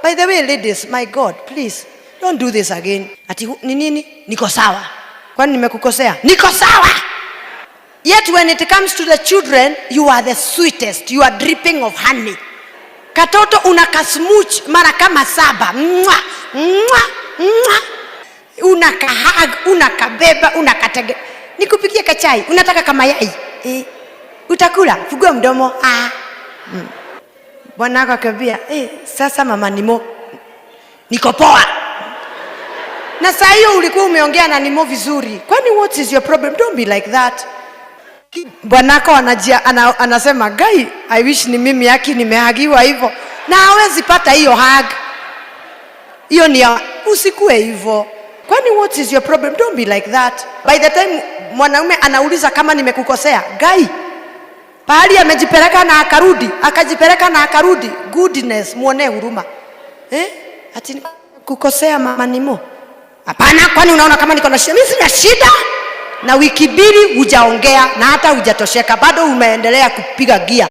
By the way, ladies, my God, please don't do this again. Ati ni nini? Niko sawa. Kwani nimekukosea? Niko sawa. Yet when it comes to the children, you are the sweetest. You are dripping of honey. Katoto unakasmuch mara kama 7. Mwa, mwa, mwa. Unakahag, unakabeba, unakatege. Nikupikie kachai, unataka kama yai. Utakula, fungua mdomo. Bwana wako akambia, sasa mama Nimo, niko poa. Na saa hiyo ulikuwa umeongea na Nimo vizuri. Kwani what is your problem? Don't be like that. Bwana wako anasema, guy, I wish ni mimi yaki nimehagiwa hivyo. Na hawezi pata hiyo hug. Hiyo ni usikue hivyo. Kwani what is your problem? Don't be like that. By the time mwanaume anauliza kama nimekukosea, guy, pahali amejipeleka na akarudi, akajipeleka na akarudi, goodness, muone huruma. Ati kukosea mama Nimo? Hapana, kwani unaona kama niko na shida? Mimi sina shida. Na wiki 2 hujaongea na hata hujatosheka, bado umeendelea kupiga gia.